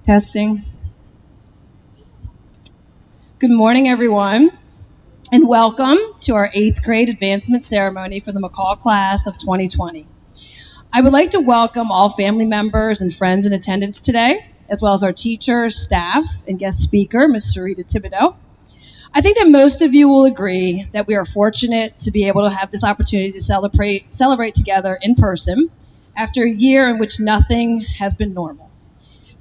Testing. Good morning, everyone, and welcome to our 8th grade advancement ceremony for the McCall class of 2020. I would like to welcome all family members and friends in attendance today, as well as our teachers, staff, and guest speaker, Ms. Sarita Thibodeau. I think that most of you will agree that we are fortunate to be able to have this opportunity to celebrate together in person after a year in which nothing has been normal.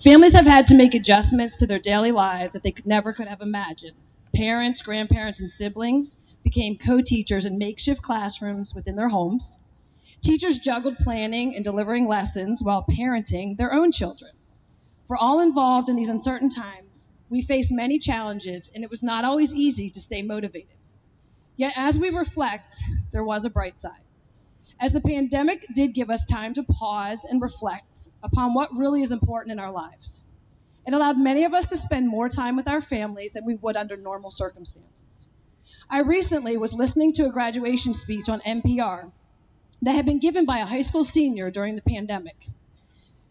Families have had to make adjustments to their daily lives that they never could have imagined. Parents, grandparents, and siblings became co-teachers in makeshift classrooms within their homes. Teachers juggled planning and delivering lessons while parenting their own children. For all involved in these uncertain times, we faced many challenges, and it was not always easy to stay motivated. Yet as we reflect, there was a bright side. As the pandemic did give us time to pause and reflect upon what really is important in our lives. It allowed many of us to spend more time with our families than we would under normal circumstances. I recently was listening to a graduation speech on NPR that had been given by a high school senior during the pandemic.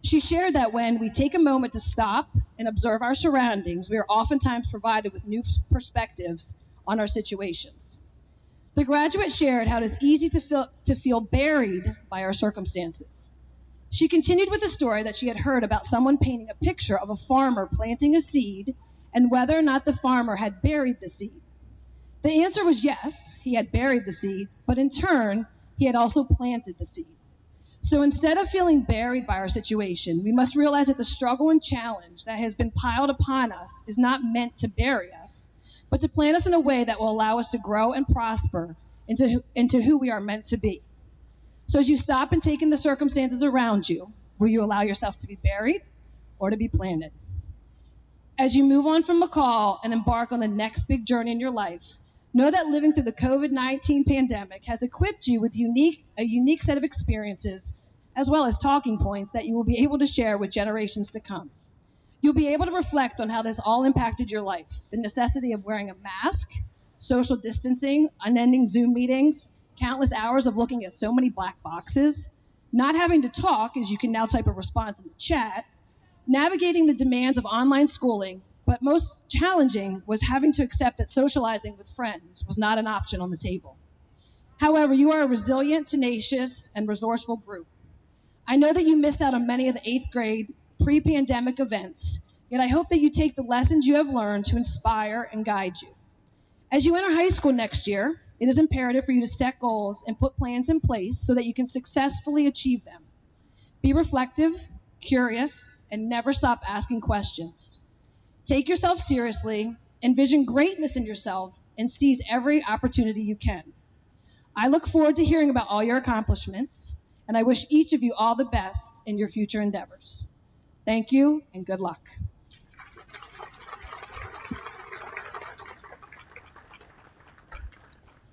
She shared that when we take a moment to stop and observe our surroundings, we are oftentimes provided with new perspectives on our situations. The graduate shared how it is easy to feel buried by our circumstances. She continued with a story that she had heard about someone painting a picture of a farmer planting a seed and whether or not the farmer had buried the seed. The answer was yes, he had buried the seed, but in turn, he had also planted the seed. So instead of feeling buried by our situation, we must realize that the struggle and challenge that has been piled upon us is not meant to bury us, but to plant us in a way that will allow us to grow and prosper into who we are meant to be. So as you stop and take in the circumstances around you, will you allow yourself to be buried or to be planted? As you move on from McCall and embark on the next big journey in your life, know that living through the COVID-19 pandemic has equipped you with a unique set of experiences as well as talking points that you will be able to share with generations to come. You'll be able to reflect on how this all impacted your life, the necessity of wearing a mask, social distancing, unending Zoom meetings, countless hours of looking at so many black boxes, not having to talk as you can now type a response in the chat, navigating the demands of online schooling, but most challenging was having to accept that socializing with friends was not an option on the table. However, you are a resilient, tenacious, and resourceful group. I know that you missed out on many of the 8th grade pre-pandemic events, yet I hope that you take the lessons you have learned to inspire and guide you. As you enter high school next year, it is imperative for you to set goals and put plans in place so that you can successfully achieve them. Be reflective, curious, and never stop asking questions. Take yourself seriously, envision greatness in yourself, and seize every opportunity you can. I look forward to hearing about all your accomplishments, and I wish each of you all the best in your future endeavors. Thank you, and good luck.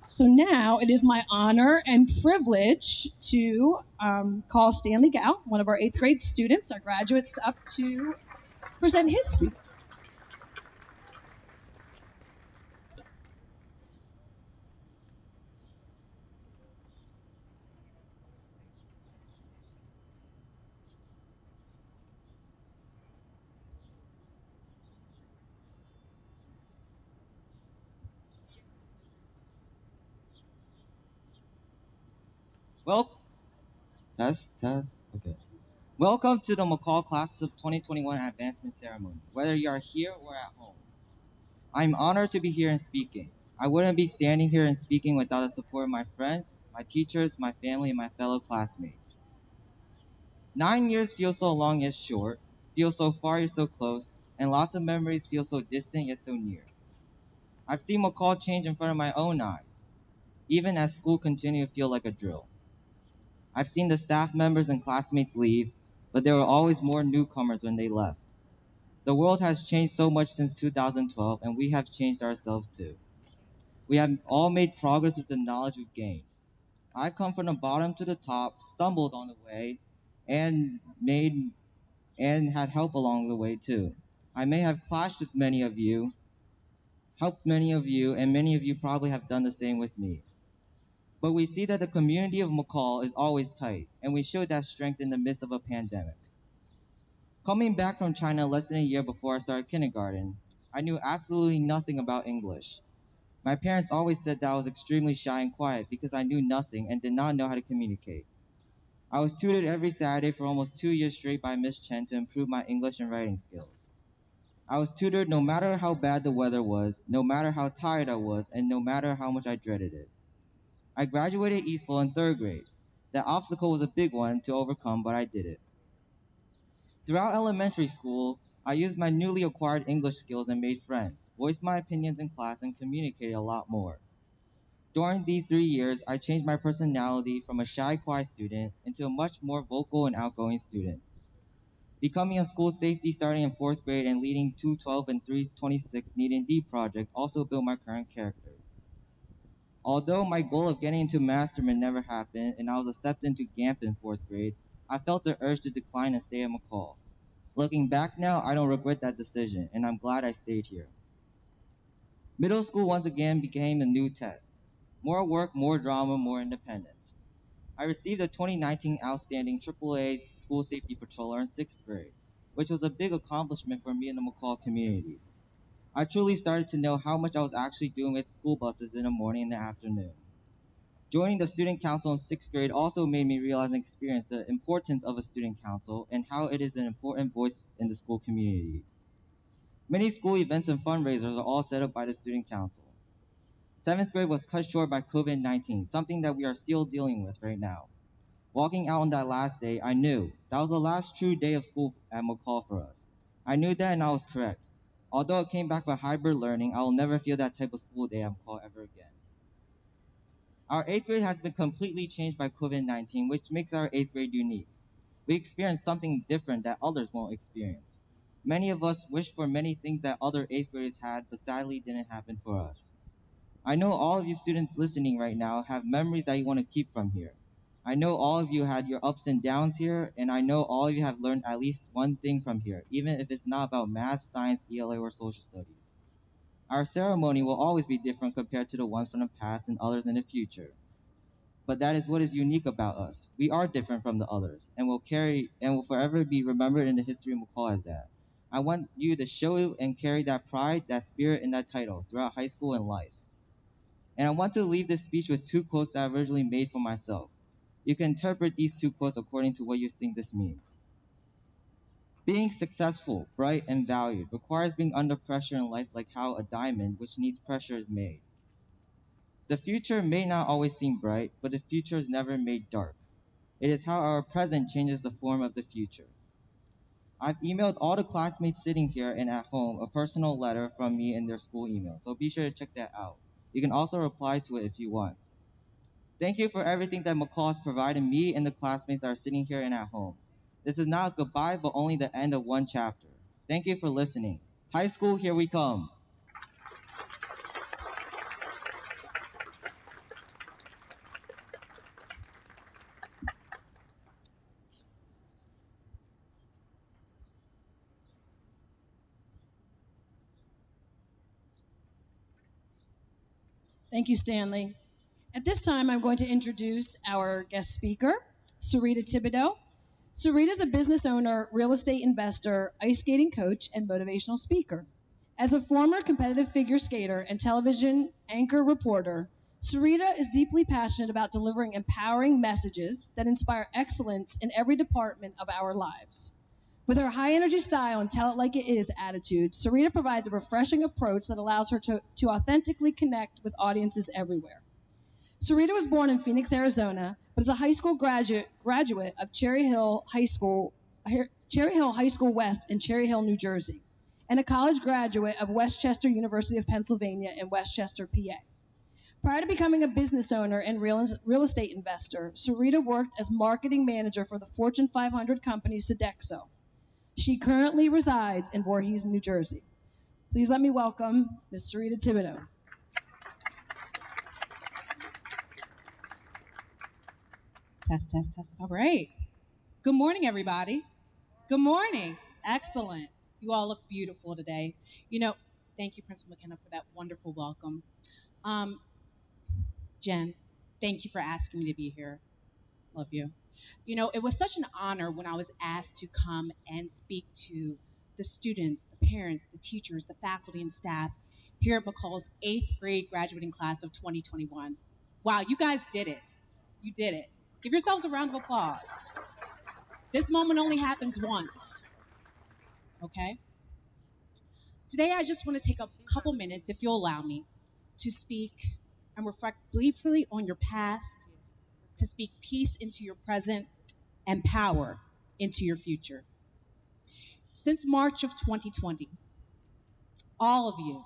So now it is my honor and privilege to call Stanley Gow, one of our 8th grade students, our graduates, up to present his speech. Well, test. Okay. Welcome to the McCall Class of 2021 Advancement Ceremony, whether you are here or at home. I'm honored to be here and speaking. I wouldn't be standing here and speaking without the support of my friends, my teachers, my family, and my fellow classmates. 9 years feels so long yet short, feels so far yet so close, and lots of memories feel so distant yet so near. I've seen McCall change in front of my own eyes, even as school continued to feel like a drill. I've seen the staff members and classmates leave, but there were always more newcomers when they left. The world has changed so much since 2012, and we have changed ourselves too. We have all made progress with the knowledge we've gained. I've come from the bottom to the top, stumbled on the way, and made and had help along the way too. I may have clashed with many of you, helped many of you, and many of you probably have done the same with me. But we see that the community of McCall is always tight, and we showed that strength in the midst of a pandemic. Coming back from China less than a year before I started kindergarten, I knew absolutely nothing about English. My parents always said that I was extremely shy and quiet because I knew nothing and did not know how to communicate. I was tutored every Saturday for almost 2 years straight by Miss Chen to improve my English and writing skills. I was tutored no matter how bad the weather was, no matter how tired I was, and no matter how much I dreaded it. I graduated Eastlaw in third grade. That obstacle was a big one to overcome, but I did it. Throughout elementary school, I used my newly acquired English skills and made friends, voiced my opinions in class, and communicated a lot more. During these 3 years, I changed my personality from a shy, quiet student into a much more vocal and outgoing student. Becoming a school safety starting in fourth grade and leading 212 and 326 Need and D project also built my current character. Although my goal of getting into masterman never happened and I was accepted into GAMP in fourth grade, I felt the urge to decline and stay at McCall. Looking back now, I don't regret that decision, and I'm glad I stayed here. Middle school once again became a new test. More work, more drama, more independence. I received a 2019 Outstanding AAA School Safety Patroller in 6th grade, which was a big accomplishment for me in the McCall community. I truly started to know how much I was actually doing with school buses in the morning and the afternoon. Joining the student council in 6th grade also made me realize and experience the importance of a student council and how it is an important voice in the school community. Many school events and fundraisers are all set up by the student council. 7th grade was cut short by COVID-19, something that we are still dealing with right now. Walking out on that last day, I knew that was the last true day of school at McCall for us. I knew that and I was correct. Although it came back with hybrid learning, I will never feel that type of school day at McCall ever again. Our 8th grade has been completely changed by COVID-19, which makes our 8th grade unique. We experienced something different that others won't experience. Many of us wished for many things that other 8th graders had, but sadly didn't happen for us. I know all of you students listening right now have memories that you want to keep from here. I know all of you had your ups and downs here, and I know all of you have learned at least one thing from here, even if it's not about math, science, ELA, or social studies. Our ceremony will always be different compared to the ones from the past and others in the future. But that is what is unique about us. We are different from the others, and will forever be remembered in the history of McCall as that. I want you to show and carry that pride, that spirit, and that title throughout high school and life. And I want to leave this speech with two quotes that I originally made for myself. You can interpret these two quotes according to what you think this means. Being successful, bright, and valued requires being under pressure in life like how a diamond, which needs pressure, is made. The future may not always seem bright, but the future is never made dark. It is how our present changes the form of the future. I've emailed all the classmates sitting here and at home a personal letter from me in their school email, so be sure to check that out. You can also reply to it if you want. Thank you for everything that McCall has provided me and the classmates that are sitting here and at home. This is not a goodbye, but only the end of one chapter. Thank you for listening. High school, here we come. Thank you, Stanley. At this time, I'm going to introduce our guest speaker, Sarita Thibodeau. Sarita is a business owner, real estate investor, ice skating coach, and motivational speaker. As a former competitive figure skater and television anchor reporter, Sarita is deeply passionate about delivering empowering messages that inspire excellence in every department of our lives. With her high energy style and tell it like it is attitude, Sarita provides a refreshing approach that allows her to authentically connect with audiences everywhere. Sarita was born in Phoenix, Arizona, but is a high school graduate of Cherry Hill High School West in Cherry Hill, New Jersey, and a college graduate of Westchester University of Pennsylvania in Westchester, PA. Prior to becoming a business owner and real estate investor, Sarita worked as marketing manager for the Fortune 500 company Sodexo. She currently resides in Voorhees, New Jersey. Please let me welcome Ms. Sarita Thibodeau. Test, test, test. All right. Good morning, everybody. Good morning. Excellent. You all look beautiful today. Thank you, Principal McKenna, for that wonderful welcome. Um, Jen, thank you for asking me to be here. Love you. It was such an honor when I was asked to come and speak to the students, the parents, the teachers, the faculty, and staff here at McCall's eighth grade graduating class of 2021. Wow, you guys did it. You did it. Give yourselves a round of applause. This moment only happens once, okay? Today, I just want to take a couple minutes, if you'll allow me, to speak and reflect briefly on your past, to speak peace into your present, and power into your future. Since March of 2020, all of you,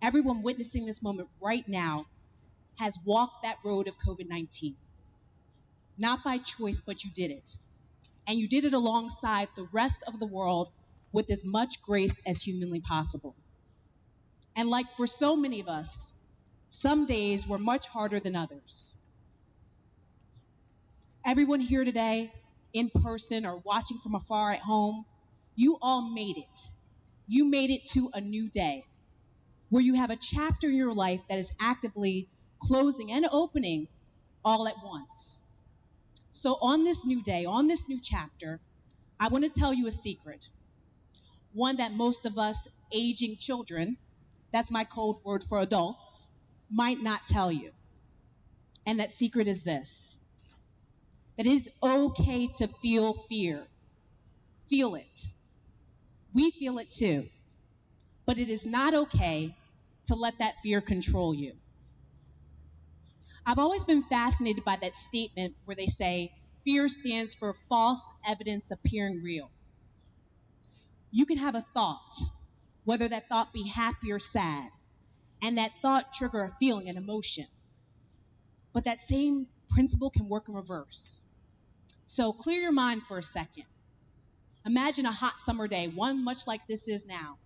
everyone witnessing this moment right now, has walked that road of COVID 19. Not by choice, but you did it. And you did it alongside the rest of the world with as much grace as humanly possible. And like for so many of us, some days were much harder than others. Everyone here today, in person or watching from afar at home, you all made it. You made it to a new day where you have a chapter in your life that is actively closing and opening all at once. So on this new day, on this new chapter, I want to tell you a secret. One that most of us aging children, that's my code word for adults, might not tell you. And that secret is this: that it is okay to feel fear. Feel it. We feel it too. But it is not okay to let that fear control you. I've always been fascinated by that statement where they say fear stands for false evidence appearing real. You can have a thought, whether that thought be happy or sad, and that thought trigger a feeling, an emotion. But that same principle can work in reverse. So clear your mind for a second. Imagine a hot summer day, one much like this is now.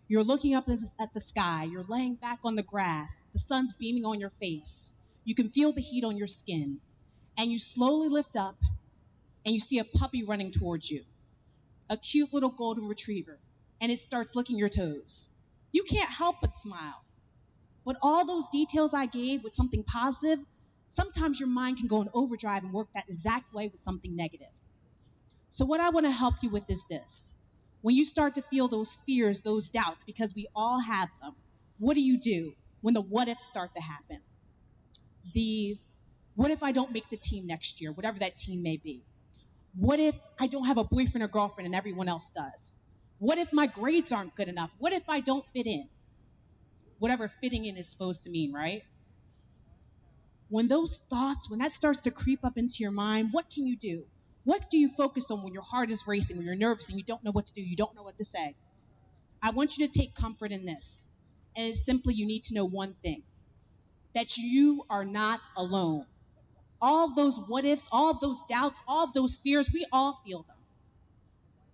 You're looking up at the sky, you're laying back on the grass, the sun's beaming on your face. You can feel the heat on your skin, and you slowly lift up and you see a puppy running towards you, a cute little golden retriever, and it starts licking your toes. You can't help but smile. But all those details I gave with something positive, sometimes your mind can go in overdrive and work that exact way with something negative. So what I want to help you with is this. When you start to feel those fears, those doubts, because we all have them, what do you do when the what ifs start to happen? The what if I don't make the team next year, whatever that team may be? What if I don't have a boyfriend or girlfriend and everyone else does? What if my grades aren't good enough? What if I don't fit in? Whatever fitting in is supposed to mean, right? When those thoughts, when that starts to creep up into your mind, what can you do? What do you focus on when your heart is racing, when you're nervous and you don't know what to do, you don't know what to say? I want you to take comfort in this. And it's simply you need to know one thing, that you are not alone. All of those what ifs, all of those doubts, all of those fears, we all feel them.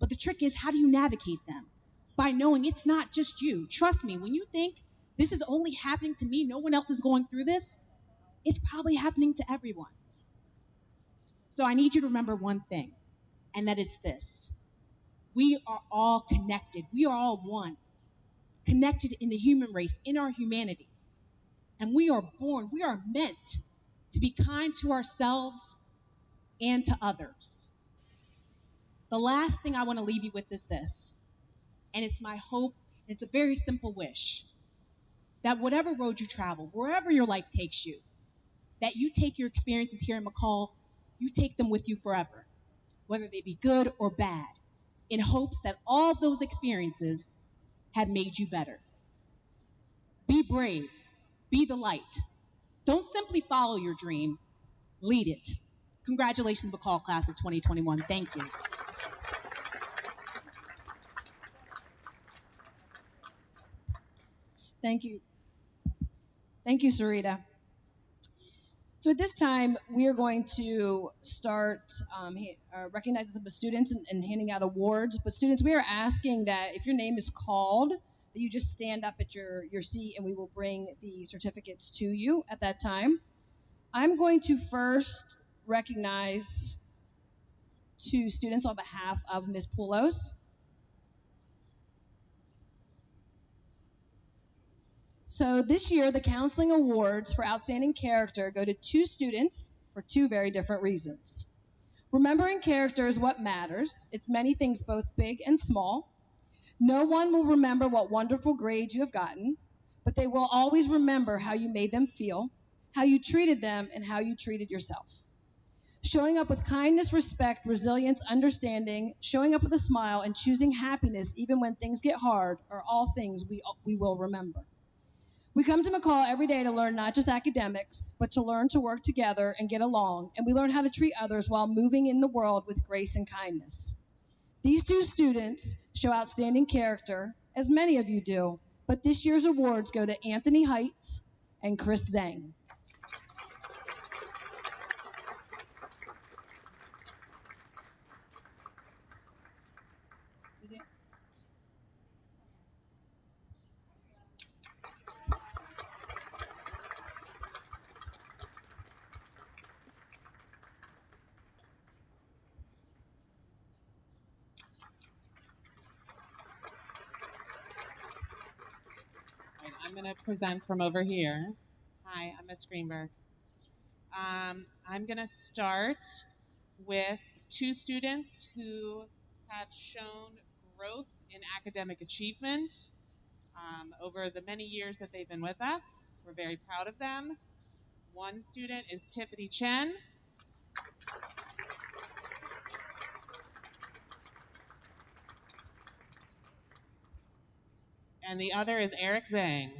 But the trick is, how do you navigate them? By knowing it's not just you. Trust me, when you think this is only happening to me, no one else is going through this, it's probably happening to everyone. So I need you to remember one thing, and that it's this. We are all connected. We are all one, connected in the human race, in our humanity. And we are born, we are meant to be kind to ourselves and to others. The last thing I want to leave you with is this, and it's my hope, it's a very simple wish, that whatever road you travel, wherever your life takes you, that you take your experiences here in McCall, you take them with you forever, whether they be good or bad, in hopes that all of those experiences have made you better. Be brave. Be the light. Don't simply follow your dream. Lead it. Congratulations, McCall Class of 2021. Thank you. Thank you. Thank you, Sarita. So at this time, we are going to start recognizing some of the students and handing out awards. But students, we are asking that if your name is called, that you just stand up at your seat and we will bring the certificates to you at that time. I'm going to first recognize two students on behalf of Ms. Poulos. So this year, the counseling awards for outstanding character go to two students for two very different reasons. Remembering character is what matters. It's many things, both big and small. No one will remember what wonderful grades you have gotten, but they will always remember how you made them feel, how you treated them, and how you treated yourself. Showing up with kindness, respect, resilience, understanding, showing up with a smile, and choosing happiness even when things get hard are all things we will remember. We come to McCall every day to learn not just academics, but to learn to work together and get along, and we learn how to treat others while moving in the world with grace and kindness. These two students show outstanding character, as many of you do, but this year's awards go to Anthony Heights and Chris Zhang. Is it? All right, I'm going to present from over here. Hi, I'm Miss Greenberg. I'm going to start with two students who have shown growth in academic achievement over the many years that they've been with us. We're very proud of them. One student is Tiffany Chen. And the other is Eric Zhang.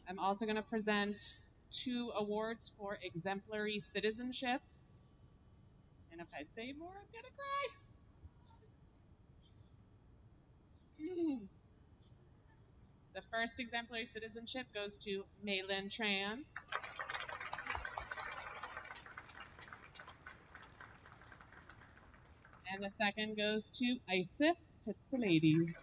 I'm also going to present two awards for exemplary citizenship. And if I say more, I'm going to cry. The first exemplary citizenship goes to Maylin Tran. And the second goes to Isis Pizzalades.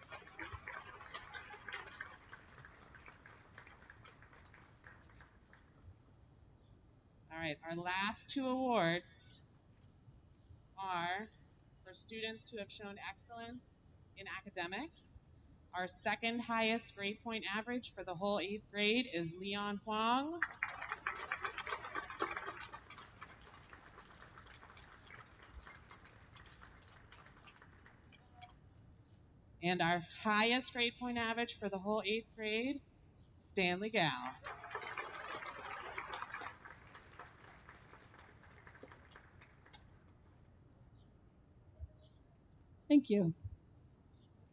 All right, our last two awards are for students who have shown excellence in academics. Our second highest grade point average for the whole 8th grade is Leon Huang. And our highest grade point average for the whole 8th grade, Stanley Gao. Thank you.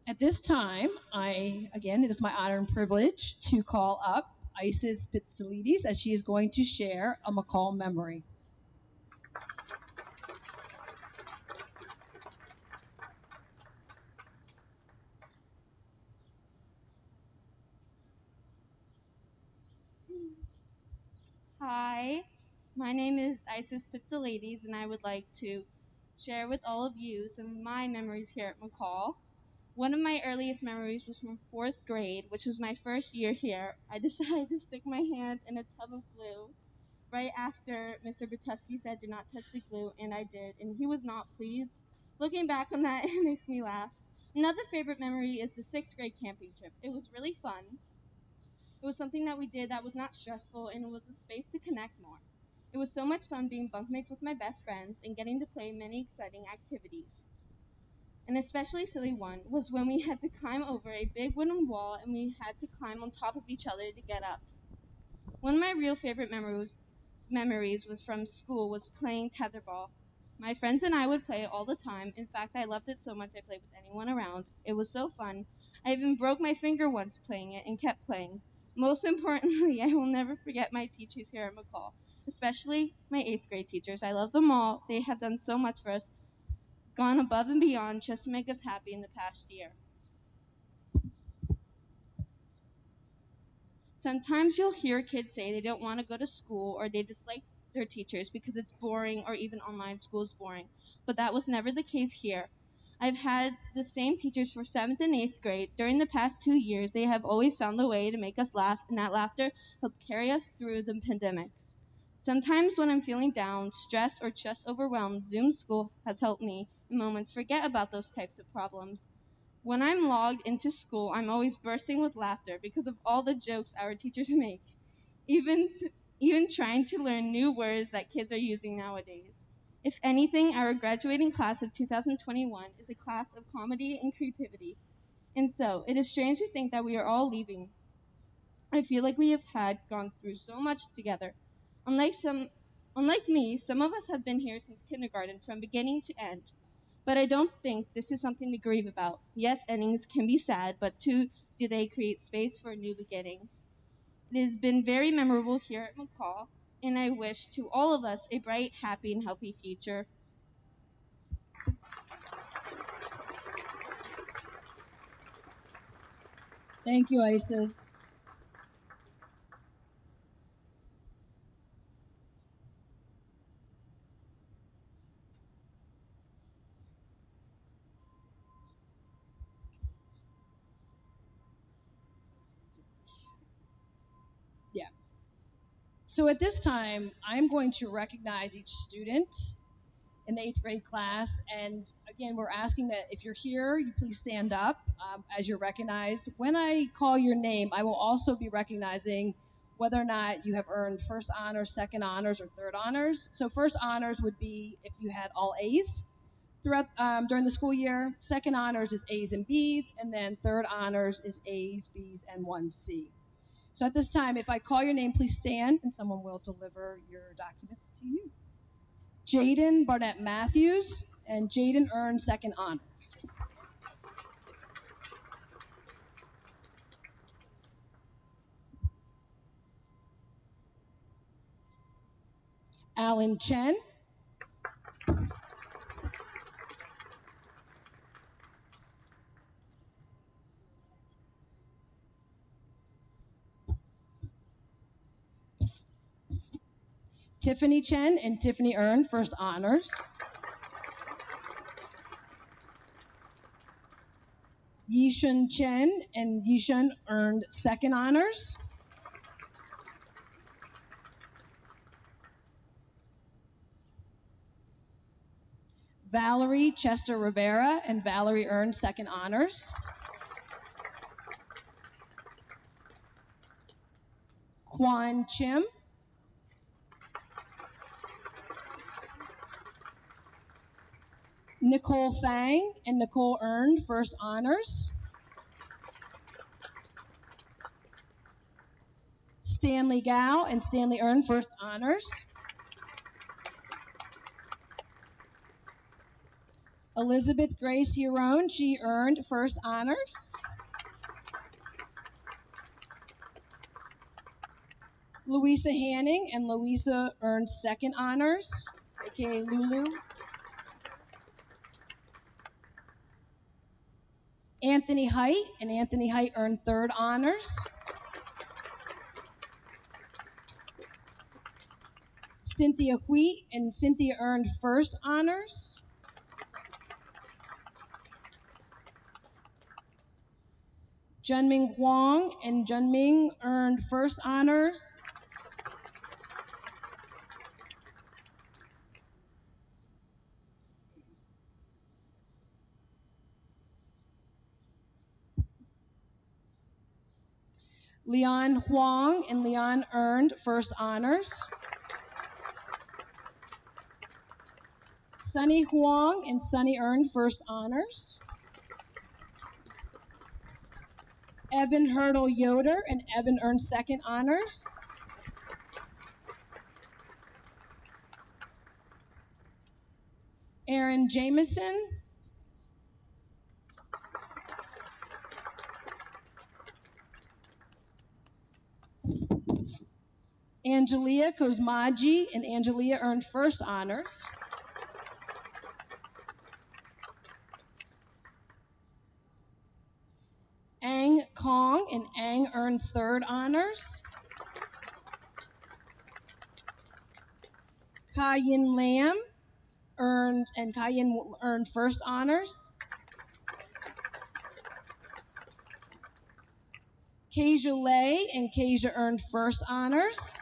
At this time, it is my honor and privilege to call up Isis Pizzalades as she is going to share a McCall memory. Hi, my name is Isis Pizzalades, and I would like to share with all of you some of my memories here at McCall. One of my earliest memories was from 4th grade, which was my first year here. I decided to stick my hand in a tub of glue right after Mr. Batuski said do not touch the glue, and I did, and he was not pleased. Looking back on that, it makes me laugh. Another favorite memory is the 6th grade camping trip. It was really fun. It was something that we did that was not stressful, and it was a space to connect more. It was so much fun being bunkmates with my best friends and getting to play many exciting activities. An especially silly one was when we had to climb over a big wooden wall and we had to climb on top of each other to get up. One of my real favorite memories was from school was playing tetherball. My friends and I would play it all the time. In fact, I loved it so much I played with anyone around. It was so fun. I even broke my finger once playing it and kept playing. Most importantly, I will never forget my teachers here at McCall, especially my 8th grade teachers. I love them all. They have done so much for us, gone above and beyond just to make us happy in the past year. Sometimes you'll hear kids say they don't want to go to school or they dislike their teachers because it's boring or even online school is boring. But that was never the case here. I've had the same teachers for 7th and 8th grade. During the past 2 years, they have always found a way to make us laugh, and that laughter helped carry us through the pandemic. Sometimes when I'm feeling down, stressed, or just overwhelmed, Zoom school has helped me in moments forget about those types of problems. When I'm logged into school, I'm always bursting with laughter because of all the jokes our teachers make, even even trying to learn new words that kids are using nowadays. If anything, our graduating class of 2021 is a class of comedy and creativity. And so, it is strange to think that we are all leaving. I feel like we have had gone through so much together. Unlike me, some of us have been here since kindergarten from beginning to end. But I don't think this is something to grieve about. Yes, endings can be sad, but too do they create space for a new beginning. It has been very memorable here at McCall, and I wish to all of us a bright, happy, and healthy future. Thank you, Isis. Yeah. So at this time, I'm going to recognize each student in the eighth grade class. And again, we're asking that if you're here, you please stand up as you're recognized. When I call your name, I will also be recognizing whether or not you have earned first honors, second honors, or third honors. So first honors would be if you had all A's throughout during the school year. Second honors is A's and B's, and then third honors is A's, B's, and 1C. So at this time, if I call your name, please stand, and someone will deliver your documents to you. Jaden Barnett Matthews, and Jaden earned second honors. Alan Chen, Tiffany Chen, and Tiffany earned first honors. Yishun Chen, and Yishun earned second honors. Valerie Chester Rivera, and Valerie earned second honors. Quan Chim, Nicole Fang, and Nicole earned first honors. Stanley Gao, and Stanley earned first honors. Elizabeth Grace Huron, she earned first honors. Louisa Hanning, and Louisa earned second honors, aka Lulu. Anthony Height, and Anthony Height earned third honors. Cynthia Wheat, and Cynthia earned first honors. Junming Huang, and Junming earned first honors. Leon Huang, and Leon earned first honors. Sunny Huang, and Sunny earned first honors. Evan Hurdle Yoder, and Evan earned second honors. Aaron Jameson, Angelia Kosmaji, and Angelia earned first honors. Ang Kong, and Ang earned third honors. Kayin Lam earned, and Kayin earned first honors. Kasia Lay, and Kasia earned first honors.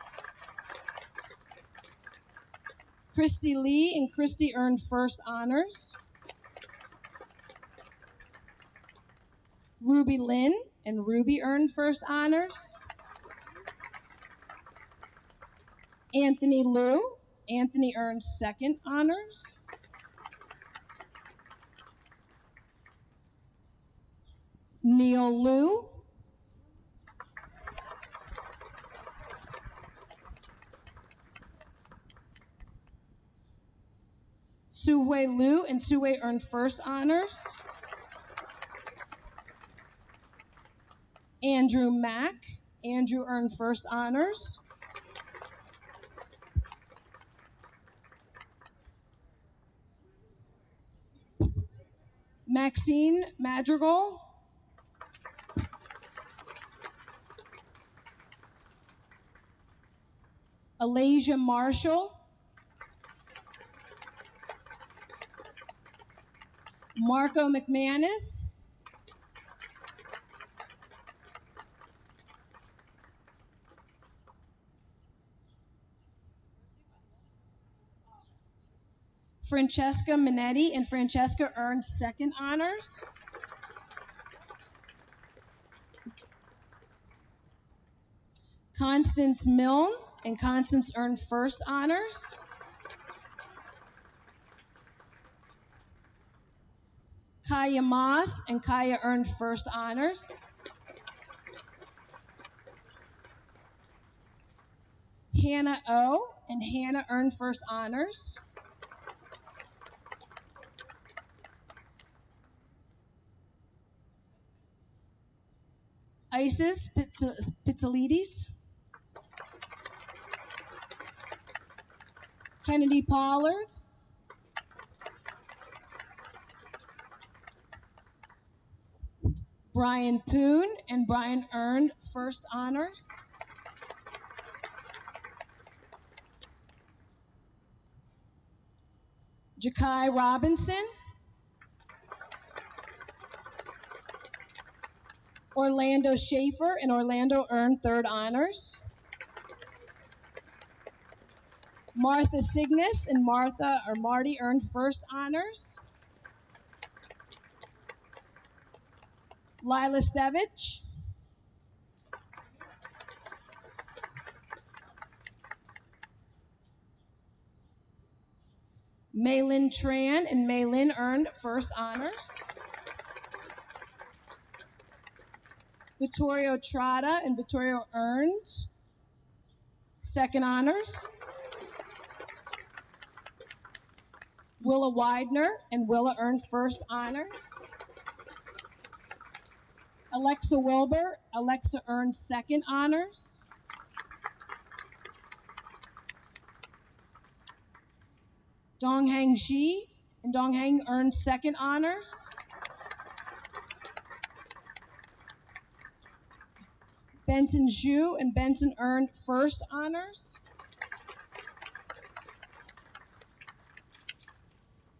Christy Lee, and Christy earned first honors. Ruby Lynn and Ruby earned first honors. Anthony Liu, Anthony earned second honors. Neil Liu, Suwei Liu and Suwei earned first honors. Andrew Mack, Andrew earned first honors. Maxine Madrigal, Alasia Marshall, Marco McManus, Francesca Minetti, and Francesca earned second honors. Constance Milne, and Constance earned first honors. Kaya Moss, and Kaya earned first honors. Hannah O, and Hannah earned first honors. Isis Pizzalides, Kennedy Pollard, Brian Poon, and Brian earned first honors. Jakai Robinson, Orlando Schaefer, and Orlando earned third honors. Martha Cygnus and Marty earned first honors. Lila Stevich, Maylin Tran, and Maylin earned first honors. Vittorio Trotta, and Vittorio earned second honors. Willa Widener, and Willa earned first honors. Alexa Wilbur, Alexa earned second honors. Donghang Shi, and Donghang earned second honors. Benson Zhu, and Benson earned first honors.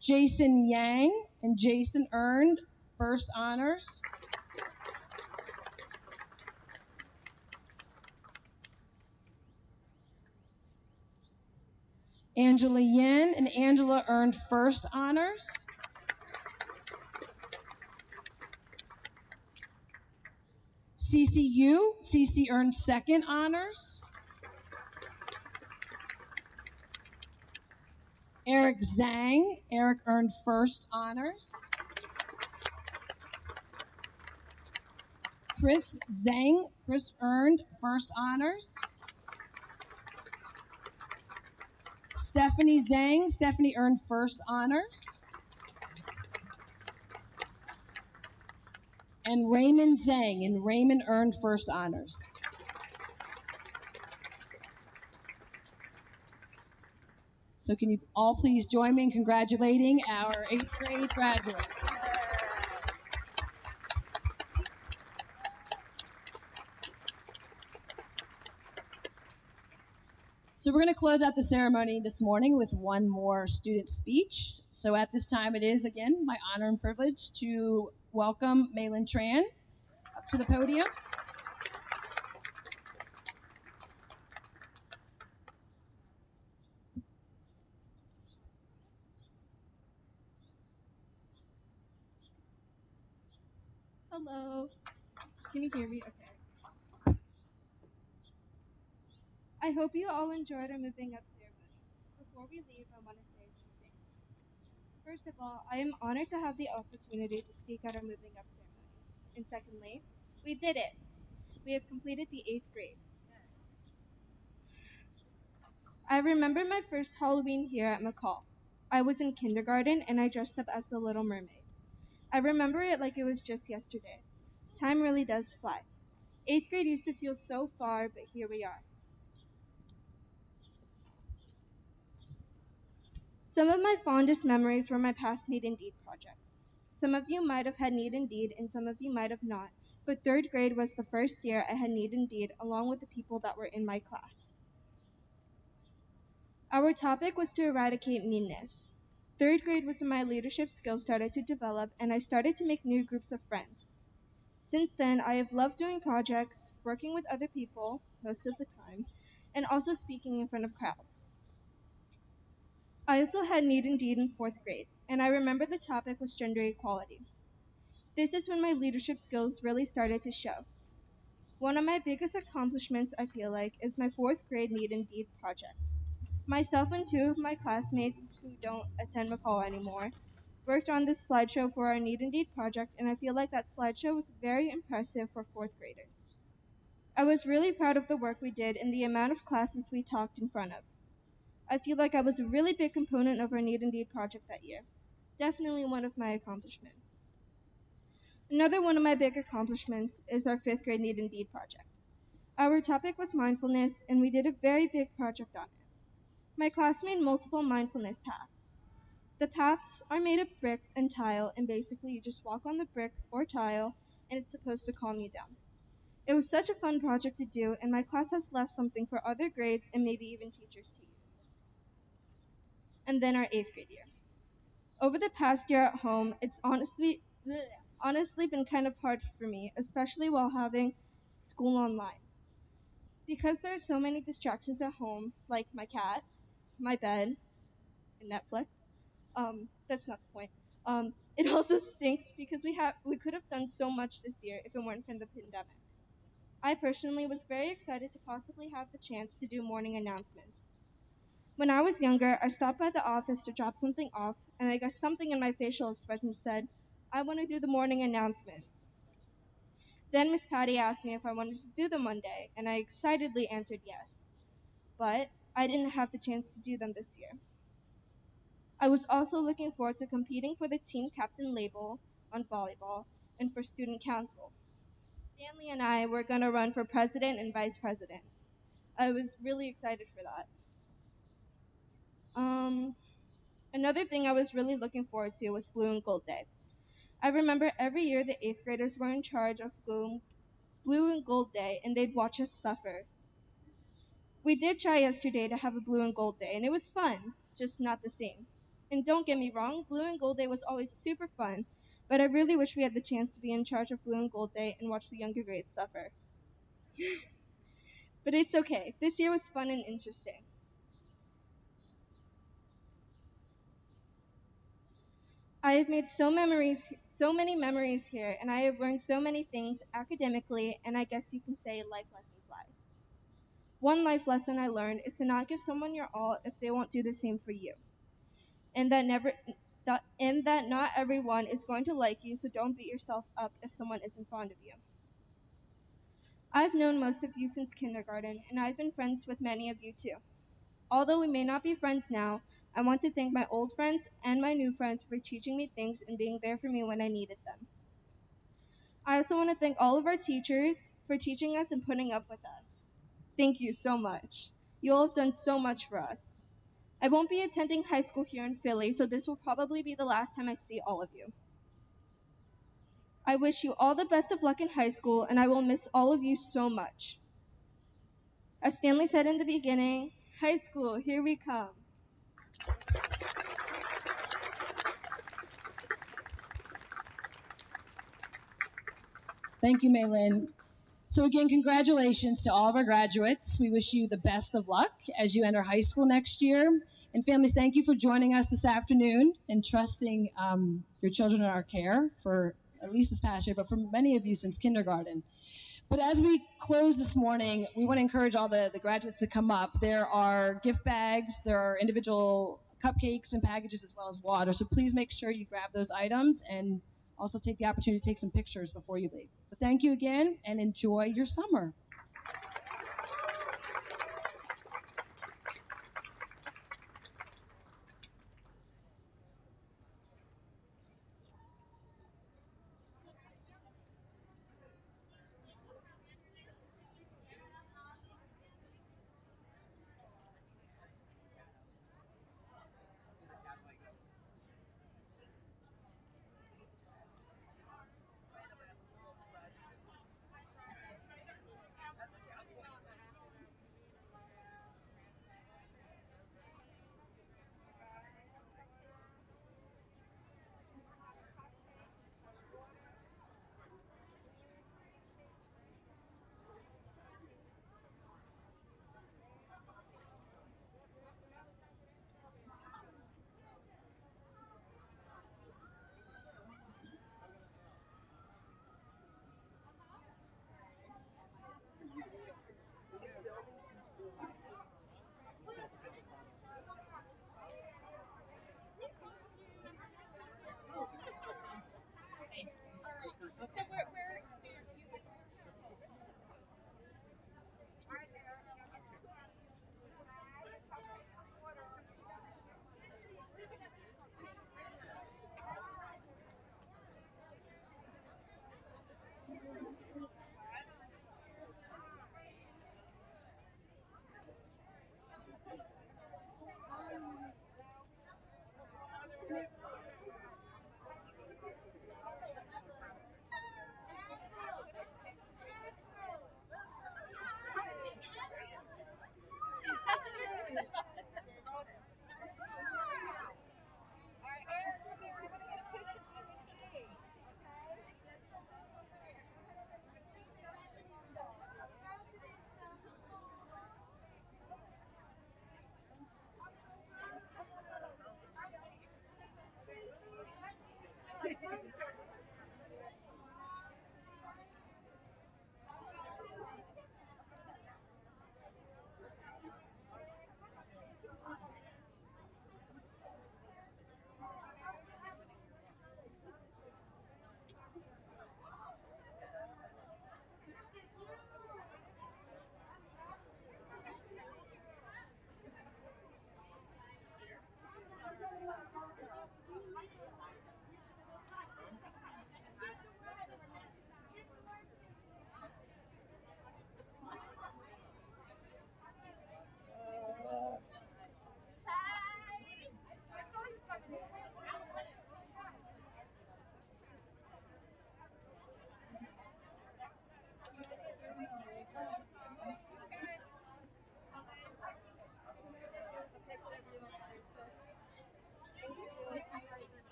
Jason Yang, and Jason earned first honors. Angela Yin, and Angela earned first honors. CCU, CC earned second honors. Eric Zhang, Eric earned first honors. Chris Zhang, Chris earned first honors. Stephanie Zhang, Stephanie earned first honors. And Raymond Zhang, and Raymond earned first honors. So can you all please join me in congratulating our 8th grade graduates. So we're going to close out the ceremony this morning with one more student speech. So at this time, it is, again, my honor and privilege to welcome Maylin Tran up to the podium. Hello. Can you hear me? Okay. I hope you all enjoyed our moving up ceremony. Before we leave, I want to say a few things. First of all, I am honored to have the opportunity to speak at our moving up ceremony. And secondly, we did it. We have completed the 8th grade. I remember my first Halloween here at McCall. I was in kindergarten and I dressed up as the Little Mermaid. I remember it like it was just yesterday. Time really does fly. 8th grade used to feel so far, but here we are. Some of my fondest memories were my past Need Indeed projects. Some of you might have had Need Indeed and some of you might have not, but 3rd grade was the first year I had Need Indeed along with the people that were in my class. Our topic was to eradicate meanness. 3rd grade was when my leadership skills started to develop and I started to make new groups of friends. Since then, I have loved doing projects, working with other people, most of the time, and also speaking in front of crowds. I also had Need Indeed in 4th grade, and I remember the topic was gender equality. This is when my leadership skills really started to show. One of my biggest accomplishments, I feel like, is my 4th grade Need Indeed project. Myself and 2 of my classmates who don't attend McCall anymore worked on this slideshow for our Need Indeed project, and I feel like that slideshow was very impressive for 4th graders. I was really proud of the work we did and the amount of classes we talked in front of. I feel like I was a really big component of our Need Indeed project that year. Definitely one of my accomplishments. Another one of my big accomplishments is our 5th grade Need Indeed project. Our topic was mindfulness, and we did a very big project on it. My class made multiple mindfulness paths. The paths are made of bricks and tile, and basically you just walk on the brick or tile, and it's supposed to calm you down. It was such a fun project to do, and my class has left something for other grades and maybe even teachers to use. And then our 8th grade year. Over the past year at home, it's honestly been kind of hard for me, especially while having school online. Because there are so many distractions at home, like my cat, my bed, and Netflix. That's not the point. It also stinks because we could have done so much this year if it weren't for the pandemic. I personally was very excited to possibly have the chance to do morning announcements. When I was younger, I stopped by the office to drop something off, and I guess something in my facial expression said, "I want to do the morning announcements." Then Miss Patty asked me if I wanted to do them one day, and I excitedly answered yes. But I didn't have the chance to do them this year. I was also looking forward to competing for the team captain label on volleyball and for student council. Stanley and I were going to run for president and vice president. I was really excited for that. Another thing I was really looking forward to was Blue and Gold Day. I remember every year the 8th graders were in charge of Blue and Gold Day, and they'd watch us suffer. We did try yesterday to have a Blue and Gold Day, and it was fun, just not the same. And don't get me wrong, Blue and Gold Day was always super fun, but I really wish we had the chance to be in charge of Blue and Gold Day and watch the younger grades suffer. But it's okay. This year was fun and interesting. I have made so many memories here, and I have learned so many things academically and I guess you can say life lessons wise. One life lesson I learned is to not give someone your all if they won't do the same for you. And that not everyone is going to like you, so don't beat yourself up if someone isn't fond of you. I've known most of you since kindergarten, and I've been friends with many of you too. Although we may not be friends now, I want to thank my old friends and my new friends for teaching me things and being there for me when I needed them. I also want to thank all of our teachers for teaching us and putting up with us. Thank you so much. You all have done so much for us. I won't be attending high school here in Philly, so this will probably be the last time I see all of you. I wish you all the best of luck in high school, and I will miss all of you so much. As Stanley said in the beginning, high school, here we come. Thank you, Maylin. So again, congratulations to all of our graduates. We wish you the best of luck as you enter high school next year. And families, thank you for joining us this afternoon and trusting your children in our care for at least this past year, but for many of you since kindergarten. But as we close this morning, we want to encourage all the graduates to come up. There are gift bags, there are individual cupcakes and packages as well as water. So please make sure you grab those items and also take the opportunity to take some pictures before you leave. But thank you again and enjoy your summer.